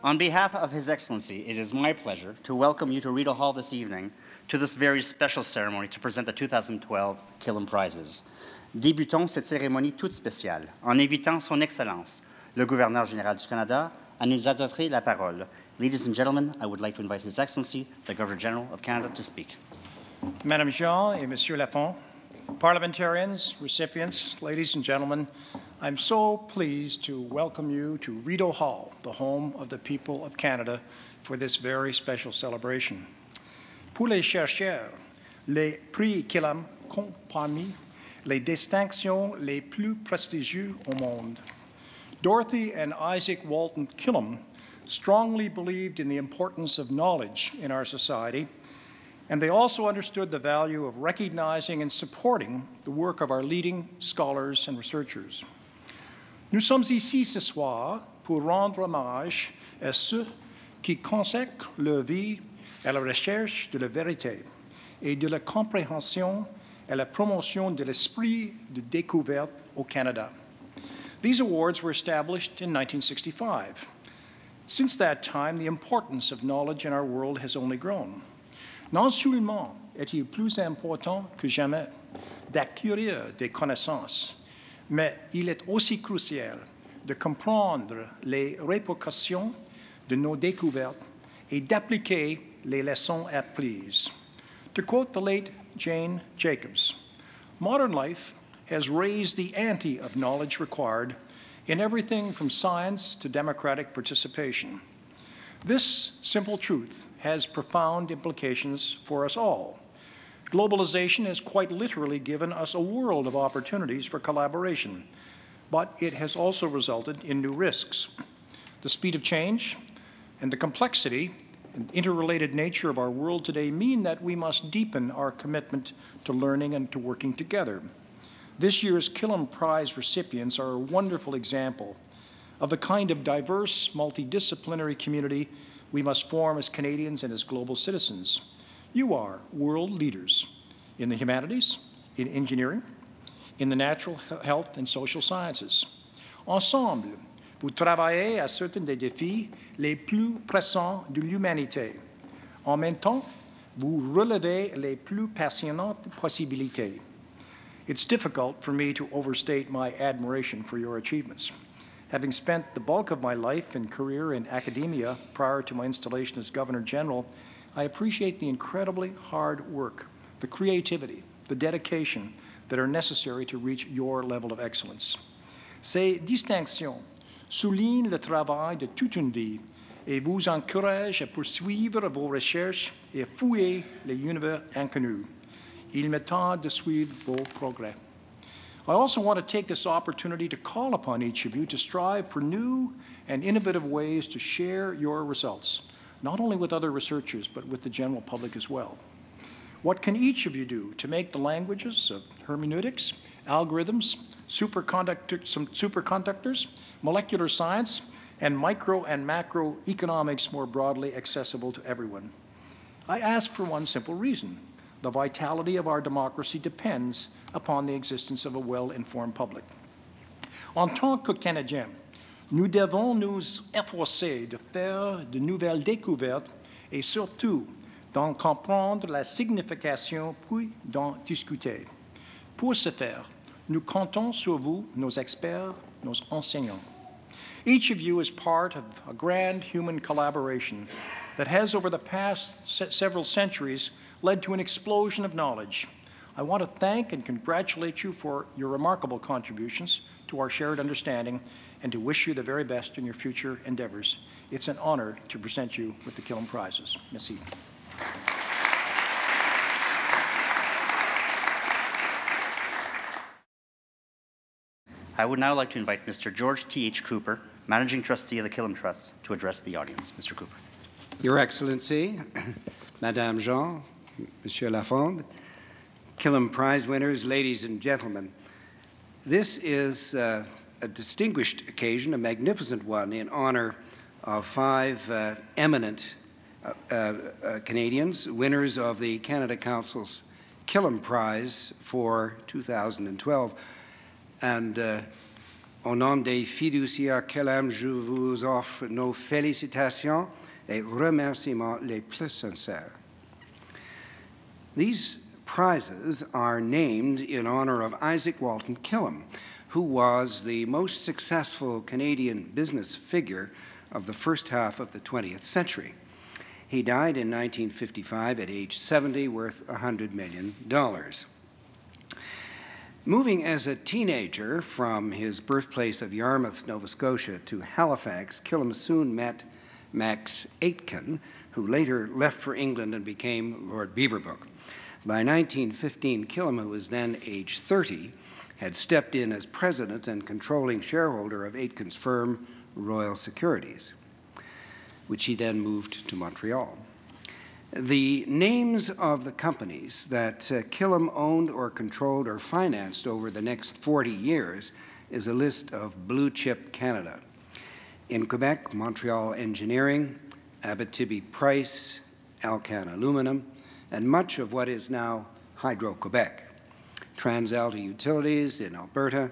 On behalf of His Excellency, it is my pleasure to welcome you to Rideau Hall this evening to this very special ceremony to present the 2012 Killam Prizes. Débutons cette cérémonie toute spéciale en invitant Son Excellence, le Gouverneur général du Canada, à nous adresser la parole. Ladies and gentlemen, I would like to invite His Excellency, the Governor General of Canada, to speak. Madame Jean et Monsieur Lafont, parliamentarians, recipients, ladies and gentlemen, I'm so pleased to welcome you to Rideau Hall, the home of the people of Canada, for this very special celebration. Pour les chercheurs, les prix Killam comptent parmi les distinctions les plus prestigieuses au monde. Dorothy and Isaac Walton Killam strongly believed in the importance of knowledge in our society, and they also understood the value of recognizing and supporting the work of our leading scholars and researchers. Nous sommes ici ce soir pour rendre hommage à ceux qui consacrent leur vie à la recherche de la vérité et de la compréhension à la promotion de l'esprit de découverte au Canada. These awards were established in 1965. Since that time, the importance of knowledge in our world has only grown. Non seulement est-il plus important que jamais d'acquérir des connaissances, mais il est aussi crucial de comprendre les répercussions de nos découvertes et d'appliquer les leçons apprises. To quote the late Jane Jacobs, modern life has raised the ante of knowledge required in everything from science to democratic participation. This simple truth has profound implications for us all. Globalization has quite literally given us a world of opportunities for collaboration, but it has also resulted in new risks. The speed of change and the complexity and interrelated nature of our world today mean that we must deepen our commitment to learning and to working together. This year's Killam Prize recipients are a wonderful example of the kind of diverse, multidisciplinary community we must form as Canadians and as global citizens. You are world leaders in the humanities, in engineering, in the natural health and social sciences. Ensemble, vous travaillez à certains des défis les plus pressants de l'humanité. En même temps, vous relevez les plus passionnantes possibilités. It's difficult for me to overstate my admiration for your achievements. Having spent the bulk of my life and career in academia prior to my installation as Governor General, I appreciate the incredibly hard work, the creativity, the dedication that are necessary to reach your level of excellence. Ces distinctions soulignent le travail de toute une vie et vous encouragent à poursuivre vos recherches et à fouiller les univers inconnus. Il m'est temps de suivre vos progrès. I also want to take this opportunity to call upon each of you to strive for new and innovative ways to share your results, not only with other researchers, but with the general public as well. What can each of you do to make the languages of hermeneutics, algorithms, superconductors, molecular science, and micro and macro economics more broadly accessible to everyone? I ask for one simple reason. The vitality of our democracy depends upon the existence of a well-informed public. En tant que Canadiens, nous devons nous efforcer de faire de nouvelles découvertes et surtout d'en comprendre la signification puis d'en discuter. Pour ce faire, nous comptons sur vous, nos experts, nos enseignants. Each of you is part of a grand human collaboration that has, over the past several centuries, led to an explosion of knowledge. I want to thank and congratulate you for your remarkable contributions to our shared understanding and to wish you the very best in your future endeavors. It's an honor to present you with the Killam Prizes. Merci. I would now like to invite Mr. George T.H. Cooper, Managing Trustee of the Killam Trusts, to address the audience. Mr. Cooper. Your Excellency, Madame Jean, Monsieur Lafond, Killam Prize winners, ladies and gentlemen, this is a distinguished occasion, a magnificent one, in honor of 5 eminent Canadians, winners of the Canada Council's Killam Prize for 2012. And Au nom des fiduciaires Killam, je vous offre nos félicitations et remerciements les plus sincères. These prizes are named in honor of Isaac Walton Killam, who was the most successful Canadian business figure of the first half of the 20th century. He died in 1955 at age 70, worth $100 million. Moving as a teenager from his birthplace of Yarmouth, Nova Scotia, to Halifax, Killam soon met Max Aitken, who later left for England and became Lord Beaverbrook. By 1915, Killam, who was then age 30, had stepped in as president and controlling shareholder of Aitken's firm, Royal Securities, which he then moved to Montreal. The names of the companies that Killam owned or controlled or financed over the next 40 years is a list of Blue Chip Canada. In Quebec, Montreal Engineering, Abitibi Price, Alcan Aluminum, and much of what is now Hydro-Quebec. TransAlta Utilities in Alberta,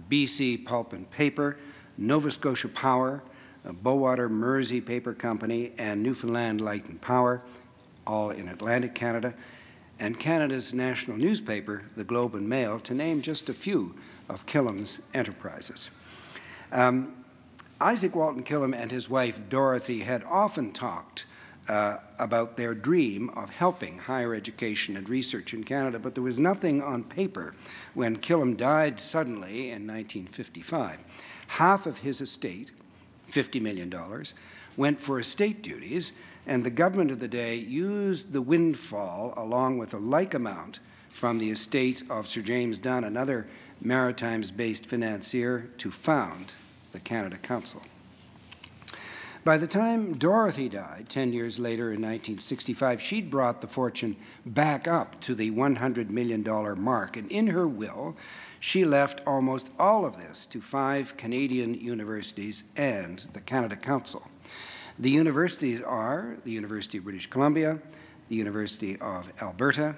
BC Pulp and Paper, Nova Scotia Power, Bowater Mersey Paper Company, and Newfoundland Light and Power, all in Atlantic Canada, and Canada's national newspaper, the Globe and Mail, to name just a few of Killam's enterprises. Isaac Walton Killam and his wife Dorothy had often talked about their dream of helping higher education and research in Canada, but there was nothing on paper when Killam died suddenly in 1955. Half of his estate, $50 million, went for estate duties, and the government of the day used the windfall along with a like amount from the estate of Sir James Dunn, another Maritimes-based financier, to found the Canada Council. By the time Dorothy died, 10 years later in 1965, she'd brought the fortune back up to the $100 million mark, and in her will, she left almost all of this to 5 Canadian universities and the Canada Council. The universities are the University of British Columbia, the University of Alberta,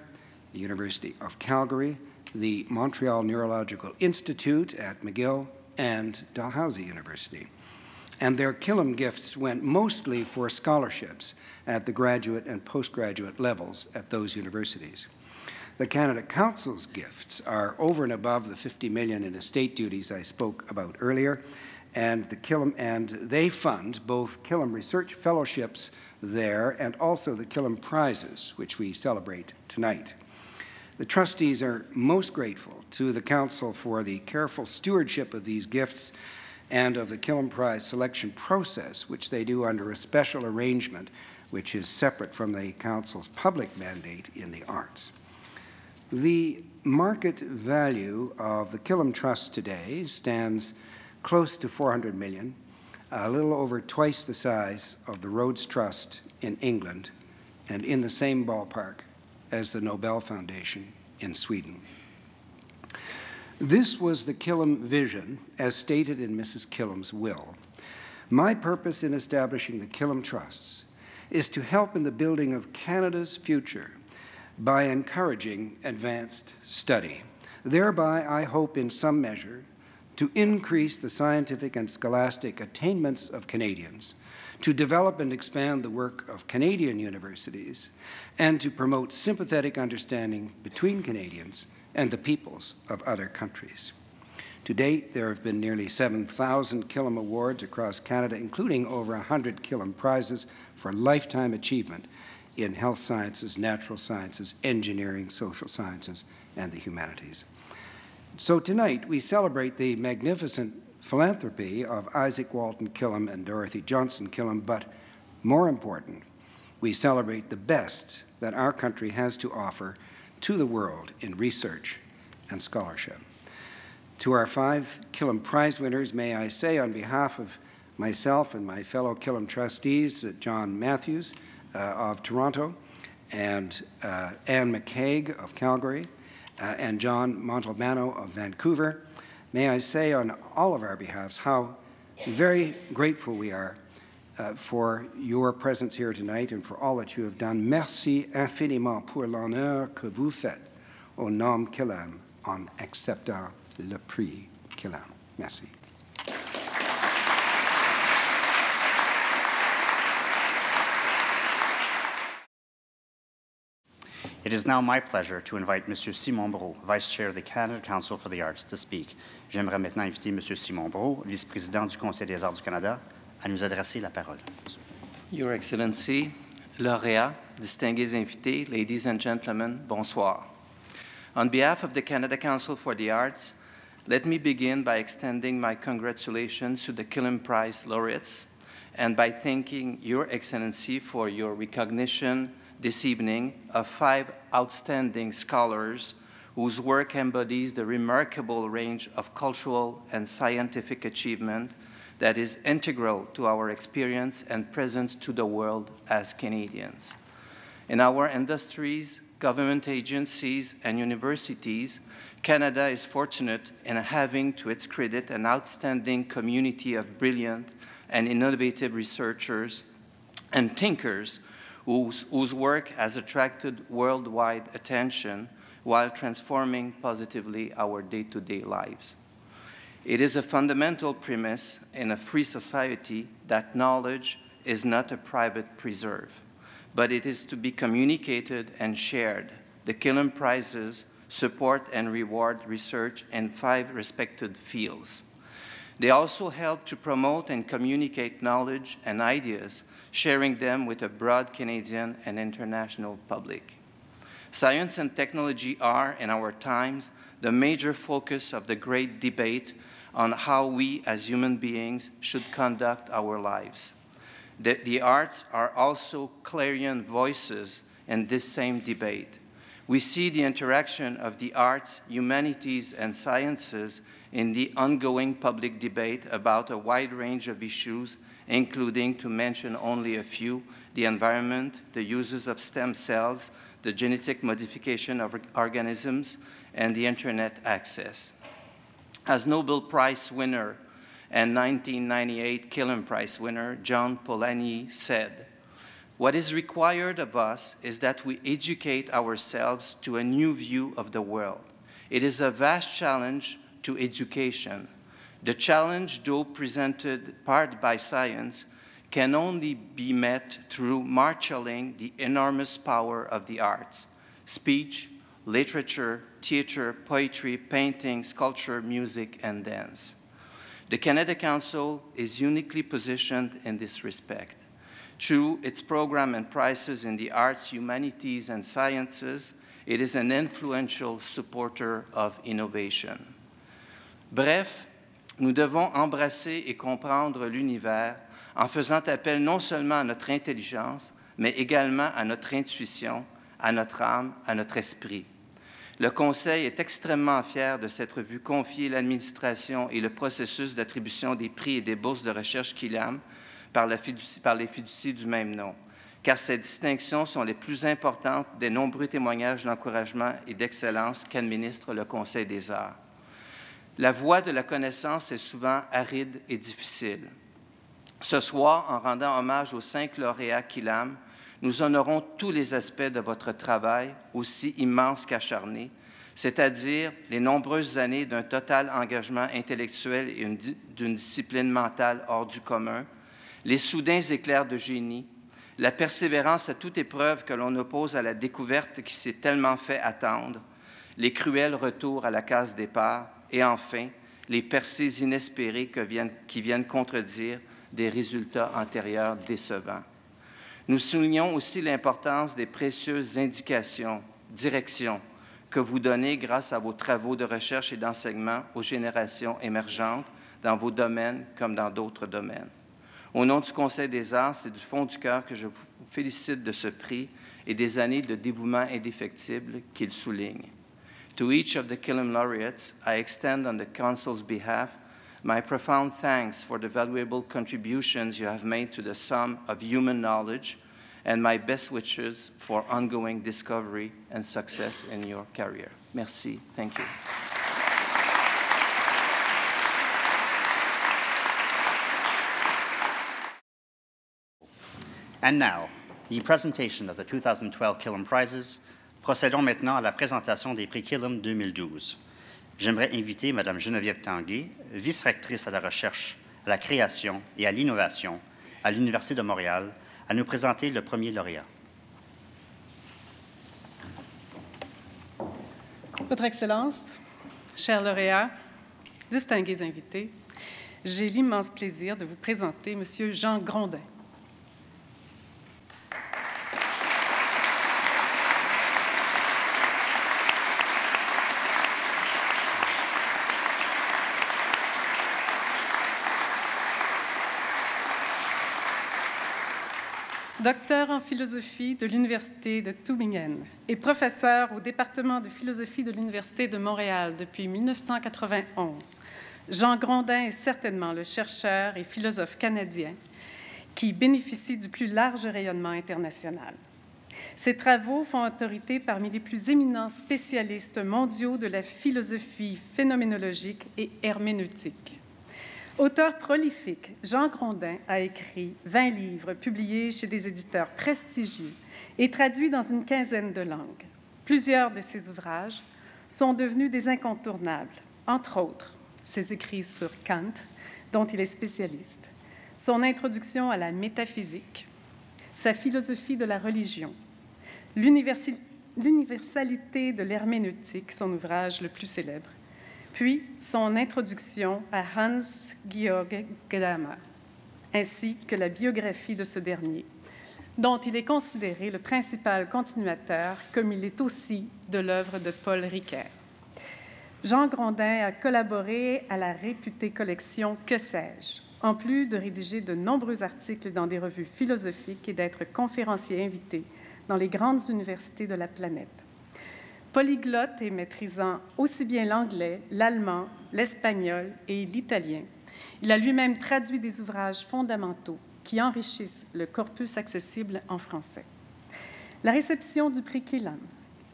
the University of Calgary, the Montreal Neurological Institute at McGill, and Dalhousie University. And their Killam gifts went mostly for scholarships at the graduate and postgraduate levels at those universities. The Canada Council's gifts are over and above the $50 million in estate duties I spoke about earlier, and they fund both Killam Research Fellowships there and also the Killam Prizes, which we celebrate tonight. The trustees are most grateful to the Council for the careful stewardship of these gifts and of the Killam Prize selection process, which they do under a special arrangement which is separate from the Council's public mandate in the arts. The market value of the Killam Trust today stands close to $400 million, a little over twice the size of the Rhodes Trust in England, and in the same ballpark as the Nobel Foundation in Sweden. This was the Killam vision as stated in Mrs. Killam's will. My purpose in establishing the Killam Trusts is to help in the building of Canada's future by encouraging advanced study. Thereby, I hope in some measure to increase the scientific and scholastic attainments of Canadians, to develop and expand the work of Canadian universities, and to promote sympathetic understanding between Canadians and the peoples of other countries. To date, there have been nearly 7,000 Killam Awards across Canada, including over 100 Killam Prizes for lifetime achievement in health sciences, natural sciences, engineering, social sciences, and the humanities. So tonight, we celebrate the magnificent philanthropy of Isaac Walton Killam and Dorothy Johnson Killam, but more important, we celebrate the best that our country has to offer to the world in research and scholarship. To our 5 Killam Prize winners, may I say on behalf of myself and my fellow Killam trustees, John Matthews of Toronto, and Anne McCaig of Calgary, and John Montalbano of Vancouver, may I say on all of our behalves how very grateful we are for your presence here tonight and for all that you have done. Merci infiniment pour l'honneur que vous faites au nom Killam en acceptant le prix Killam. Merci. It is now my pleasure to invite Monsieur Simon Brault, Vice Chair of the Canada Council for the Arts, to speak. J'aimerais maintenant inviter Monsieur Simon Brault, vice-président du Conseil des arts du Canada, à nous adresser la parole. Your Excellency, lauréats, distingués invités, ladies and gentlemen, bonsoir. On behalf of the Canada Council for the Arts, let me begin by extending my congratulations to the Killam Prize laureates and by thanking Your Excellency for your recognition this evening of 5 outstanding scholars whose work embodies the remarkable range of cultural and scientific achievement that is integral to our experience and presence to the world as Canadians. In our industries, government agencies, and universities, Canada is fortunate in having to its credit an outstanding community of brilliant and innovative researchers and thinkers whose work has attracted worldwide attention while transforming positively our day-to-day lives. It is a fundamental premise in a free society that knowledge is not a private preserve, but it is to be communicated and shared. The Killam Prizes support and reward research in 5 respected fields. They also help to promote and communicate knowledge and ideas, sharing them with a broad Canadian and international public. Science and technology are, in our times, the major focus of the great debate on how we as human beings should conduct our lives. The arts are also clarion voices in this same debate. We see the interaction of the arts, humanities, and sciences in the ongoing public debate about a wide range of issues, including, to mention only a few, the environment, the uses of stem cells, the genetic modification of organisms, and the Internet access. As Nobel Prize winner and 1998 Killam Prize winner John Polanyi said, "What is required of us is that we educate ourselves to a new view of the world. It is a vast challenge to education. The challenge, though presented part by science, can only be met through marshalling the enormous power of the arts: speech, literature, theater, poetry, painting, sculpture, music, and dance." The Canada Council is uniquely positioned in this respect. Through its program and prizes in the arts, humanities, and sciences, it is an influential supporter of innovation. Bref, nous devons embrasser et comprendre l'univers en faisant appel non seulement à notre intelligence, mais également à notre intuition, à notre âme, à notre esprit. Le Conseil est extrêmement fier de s'être vu confier l'administration et le processus d'attribution des prix et des bourses de recherche Killam par les fiducies du même nom, car ces distinctions sont les plus importantes des nombreux témoignages d'encouragement et d'excellence qu'administre le Conseil des arts. La voie de la connaissance est souvent aride et difficile. Ce soir, en rendant hommage aux 5 lauréats Killam, nous honorons tous les aspects de votre travail, aussi immense qu'acharné, c'est-à-dire les nombreuses années d'un total engagement intellectuel et d'une discipline mentale hors du commun, les soudains éclairs de génie, la persévérance à toute épreuve que l'on oppose à la découverte qui s'est tellement fait attendre, les cruels retours à la case départ et enfin, les percées inespérées qui viennent contredire des résultats antérieurs décevants. Nous soulignons aussi l'importance des précieuses indications, directions que vous donnez grâce à vos travaux de recherche et d'enseignement aux générations émergentes dans vos domaines comme dans d'autres domaines. Au nom du Conseil des arts, c'est du fond du cœur que je vous félicite de ce prix et des années de dévouement indéfectible qu'il souligne. To each of the Killam laureates, I extend on the Council's behalf my profound thanks for the valuable contributions you have made to the sum of human knowledge and my best wishes for ongoing discovery and success in your career. Merci. Thank you. And now, the presentation of the 2012 Killam Prizes. Procédons maintenant à la présentation des prix Killam 2012. J'aimerais inviter Mme Geneviève Tanguay, vice-rectrice à la recherche, à la création et à l'innovation à l'Université de Montréal, à nous présenter le premier lauréat. Votre Excellence, chers lauréats, distingués invités, j'ai l'immense plaisir de vous présenter M. Jean Grondin. Docteur en philosophie de l'Université de Tübingen et professeur au département de philosophie de l'Université de Montréal depuis 1991, Jean Grondin est certainement le chercheur et philosophe canadien qui bénéficie du plus large rayonnement international. Ses travaux font autorité parmi les plus éminents spécialistes mondiaux de la philosophie phénoménologique et herméneutique. Auteur prolifique, Jean Grondin a écrit 20 livres publiés chez des éditeurs prestigieux et traduits dans une quinzaine de langues. Plusieurs de ses ouvrages sont devenus des incontournables, entre autres ses écrits sur Kant, dont il est spécialiste, son introduction à la métaphysique, sa philosophie de la religion, l'universalité de l'herméneutique, son ouvrage le plus célèbre, puis son introduction à Hans-Georg Gadamer, ainsi que la biographie de ce dernier, dont il est considéré le principal continuateur, comme il est aussi de l'œuvre de Paul Ricoeur. Jean Grondin a collaboré à la réputée collection Que sais-je, en plus de rédiger de nombreux articles dans des revues philosophiques et d'être conférencier invité dans les grandes universités de la planète. Polyglotte et maîtrisant aussi bien l'anglais, l'allemand, l'espagnol et l'italien, il a lui-même traduit des ouvrages fondamentaux qui enrichissent le corpus accessible en français. La réception du prix Killam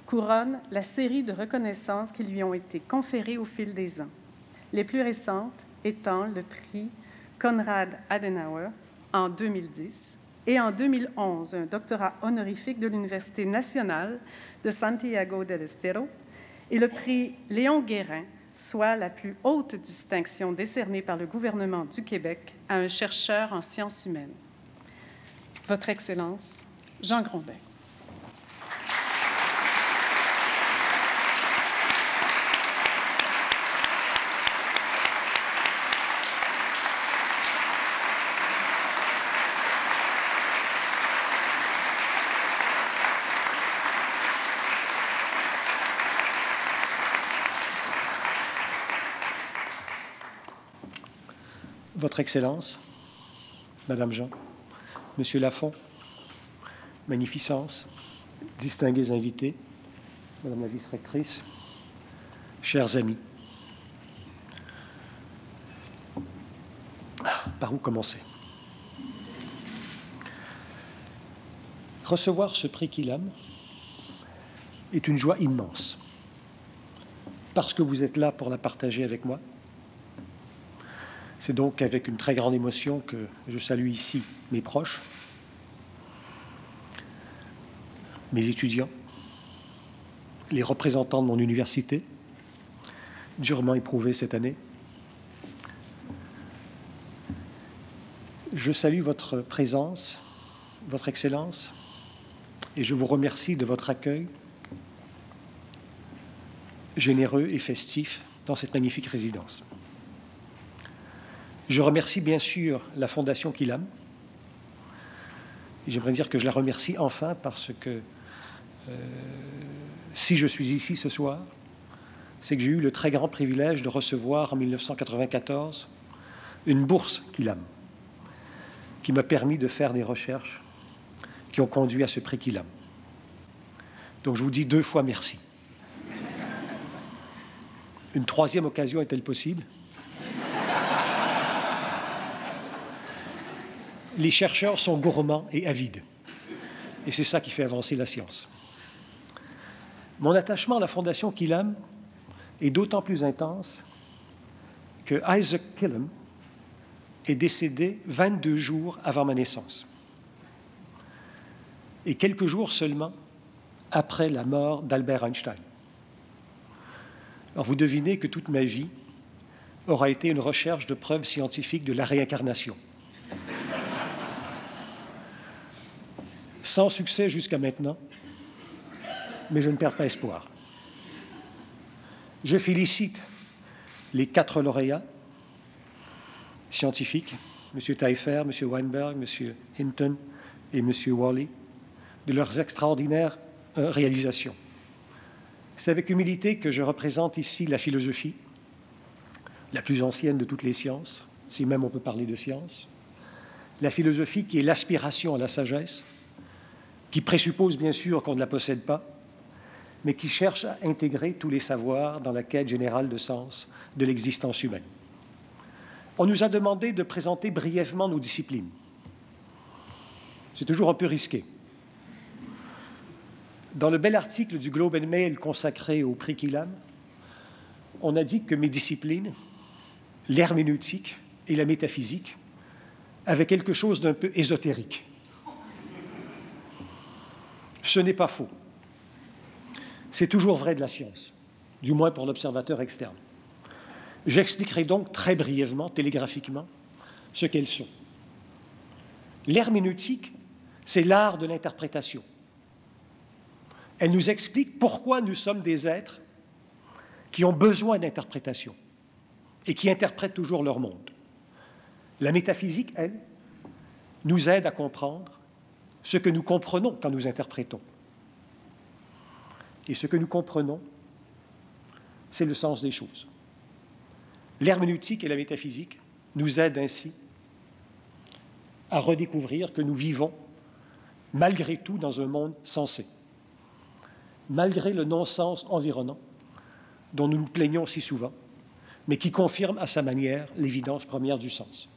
couronne la série de reconnaissances qui lui ont été conférées au fil des ans, les plus récentes étant le prix Konrad Adenauer en 2010 et en 2011 un doctorat honorifique de l'Université nationale de Santiago del Estero et le prix Léon Guérin, soit la plus haute distinction décernée par le gouvernement du Québec à un chercheur en sciences humaines. Votre Excellence, Jean Grondin. Votre Excellence, Madame Jean, Monsieur Lafont, Magnificence, distingués invités, Madame la vice-rectrice, chers amis. Par où commencer? Recevoir ce prix Killam est une joie immense, parce que vous êtes là pour la partager avec moi. C'est donc avec une très grande émotion que je salue ici mes proches, mes étudiants, les représentants de mon université, durement éprouvés cette année. Je salue votre présence, votre Excellence, et je vous remercie de votre accueil généreux et festif dans cette magnifique résidence. Je remercie bien sûr la Fondation Killam. Et j'aimerais dire que je la remercie enfin parce que si je suis ici ce soir, c'est que j'ai eu le très grand privilège de recevoir en 1994 une bourse Killam qui m'a permis de faire des recherches qui ont conduit à ce prix Killam. Donc je vous dis 2 fois merci. Une 3e occasion est-elle possible? Les chercheurs sont gourmands et avides. Et c'est ça qui fait avancer la science. Mon attachement à la Fondation Killam est d'autant plus intense que Isaac Killam est décédé 22 jours avant ma naissance. Et quelques jours seulement après la mort d'Albert Einstein. Alors vous devinez que toute ma vie aura été une recherche de preuves scientifiques de la réincarnation. Sans succès jusqu'à maintenant, mais je ne perds pas espoir. Je félicite les 4 lauréats scientifiques, M. Taillefer, M. Weinberg, M. Hinton et M. Worley, de leurs extraordinaires réalisations. C'est avec humilité que je représente ici la philosophie, la plus ancienne de toutes les sciences, si même on peut parler de science, la philosophie qui est l'aspiration à la sagesse, qui présuppose bien sûr qu'on ne la possède pas, mais qui cherche à intégrer tous les savoirs dans la quête générale de sens de l'existence humaine. On nous a demandé de présenter brièvement nos disciplines. C'est toujours un peu risqué. Dans le bel article du Globe and Mail consacré au prix Killam, on a dit que mes disciplines, l'herméneutique et la métaphysique, avaient quelque chose d'un peu ésotérique. Ce n'est pas faux. C'est toujours vrai de la science, du moins pour l'observateur externe. J'expliquerai donc très brièvement, télégraphiquement, ce qu'elles sont. L'herméneutique, c'est l'art de l'interprétation. Elle nous explique pourquoi nous sommes des êtres qui ont besoin d'interprétation et qui interprètent toujours leur monde. La métaphysique, elle, nous aide à comprendre ce que nous comprenons quand nous interprétons. Et ce que nous comprenons, c'est le sens des choses. L'herméneutique et la métaphysique nous aident ainsi à redécouvrir que nous vivons malgré tout dans un monde sensé, malgré le non-sens environnant dont nous nous plaignons si souvent, mais qui confirme à sa manière l'évidence première du sens.